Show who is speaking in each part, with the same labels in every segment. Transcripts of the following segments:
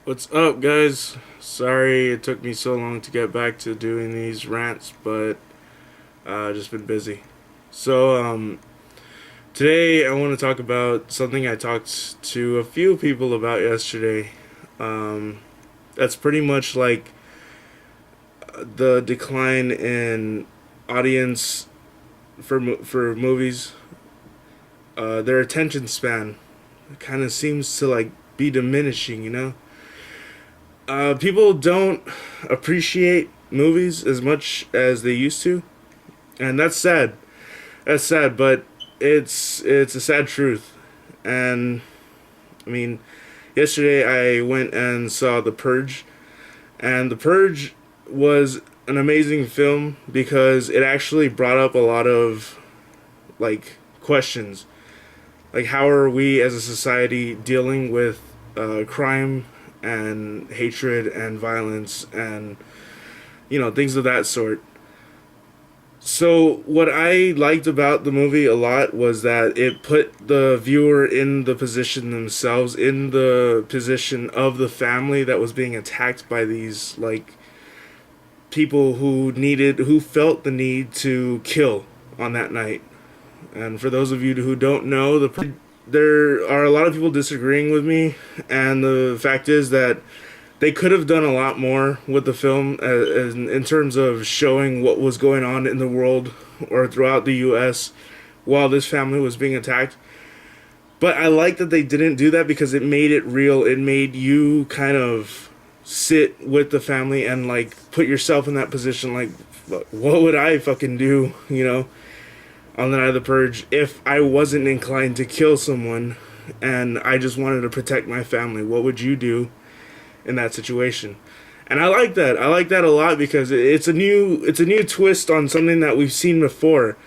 Speaker 1: What's up, guys? Sorry it took me so long to get back to doing these rants, but just been busy. So today I want to talk about something I talked to a few people about yesterday. Um, that's pretty much like the decline in audience for movies. Their attention span kind of seems to like be diminishing. People don't appreciate movies as much as they used to, and that's sad. That's sad, but it's a sad truth. And I mean, yesterday I went and saw The Purge, and The Purge was an amazing film because it actually brought up a lot of like questions, like how are we as a society dealing with crime and hatred and violence and things of that sort. So what I liked about the movie a lot was that it put the viewer in the position themselves, in the position of the family that was being attacked by these like people who felt the need to kill on that night. And for those of you who don't know, there are a lot of people disagreeing with me, and the fact is that they could have done a lot more with the film in terms of showing what was going on in the world or throughout the U.S. while this family was being attacked. But I like that they didn't do that because it made it real. It made you kind of sit with the family and like put yourself in that position. Like, what would I fucking do? On the night of the purge, if I wasn't inclined to kill someone and I just wanted to protect my family, what would you do in that situation? And I like that. I like that a lot because it's a new twist on something that we've seen before.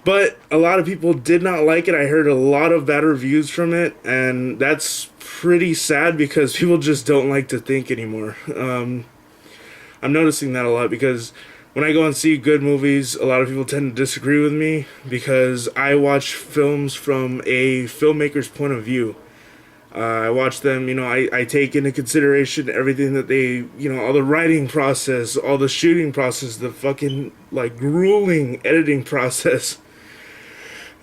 Speaker 1: But a lot of people did not like it. I heard a lot of bad reviews from it, and that's pretty sad because people just don't like to think anymore. I'm noticing that a lot because when I go and see good movies, a lot of people tend to disagree with me because I watch films from a filmmaker's point of view. I watch them, I take into consideration everything that they, all the writing process, all the shooting process, the fucking, like, grueling editing process.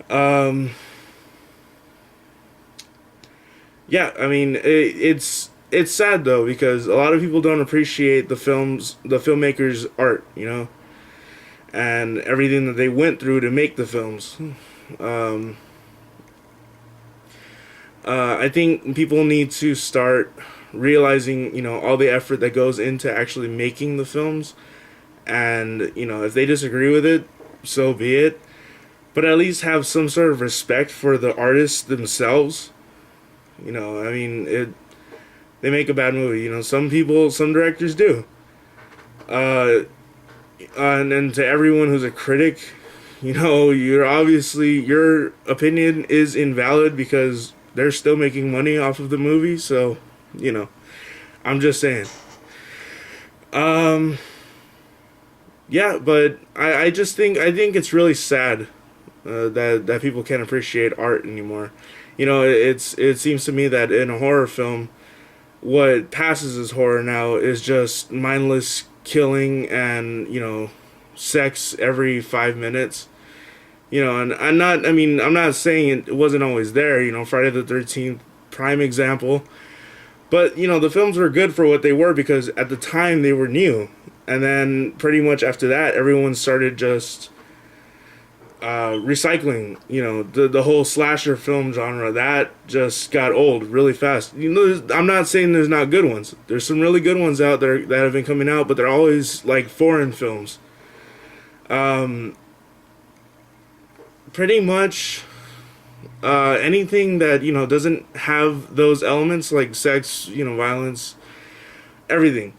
Speaker 1: Yeah, I mean, it's sad, though, because a lot of people don't appreciate the filmmaker's art, and everything that they went through to make the films. Um, I think people need to start realizing, all the effort that goes into actually making the films. And, if they disagree with it, so be it. But at least have some sort of respect for the artists themselves. I mean, they make a bad movie. Some directors do. And to everyone who's a critic, your opinion is invalid because they're still making money off of the movie. So, I'm just saying. Yeah, but I think it's really sad that people can't appreciate art anymore. It seems to me that in a horror film, what passes as horror now is just mindless killing and sex every 5 minutes. And I'm not saying it wasn't always there. Friday the 13th, prime example. But the films were good for what they were because at the time they were new, and then pretty much after that, everyone started just recycling. The whole slasher film genre that just got old really fast. I'm not saying there's not good ones. There's some really good ones out there that have been coming out, but they're always like foreign films. Pretty much anything that doesn't have those elements like sex, violence, everything.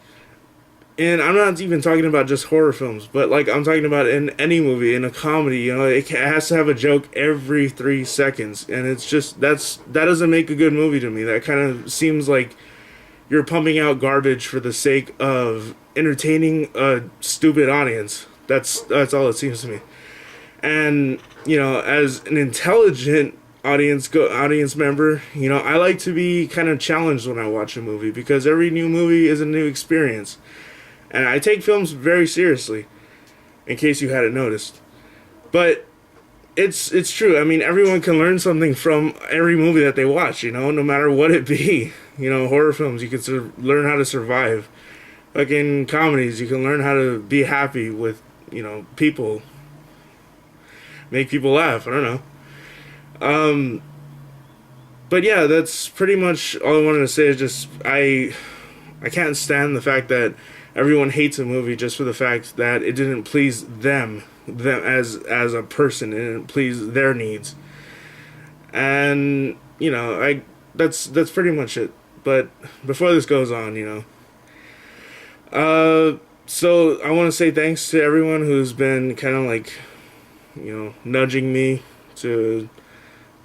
Speaker 1: And I'm not even talking about just horror films, but like I'm talking about in any movie, in a comedy, it has to have a joke every 3 seconds, and it's just that doesn't make a good movie to me. That kind of seems like you're pumping out garbage for the sake of entertaining a stupid audience. That's all it seems to me. And as an intelligent audience member. You know, I like to be kind of challenged when I watch a movie because every new movie is a new experience, and I take films very seriously. In case you hadn't noticed, but it's true. I mean, everyone can learn something from every movie that they watch. You know, no matter what it be. You know, horror films, you can learn how to survive. Like in comedies, you can learn how to be happy with, you know, people, make people laugh. I don't know. But yeah, that's pretty much all I wanted to say. Is just I can't stand the fact that everyone hates a movie just for the fact that it didn't please them as a person. It didn't please their needs. And you know, that's pretty much it. But before this goes on, you know, so I want to say thanks to everyone who's been kind of like, you know, nudging me to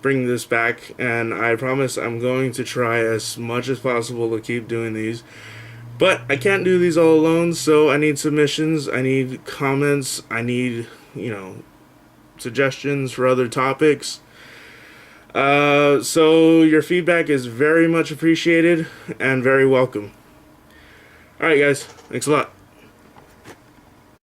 Speaker 1: bring this back, and I promise I'm going to try as much as possible to keep doing these. But I can't do these all alone, so I need submissions, I need comments, I need, you know, suggestions for other topics. So your feedback is very much appreciated and very welcome. Alright guys, thanks a lot.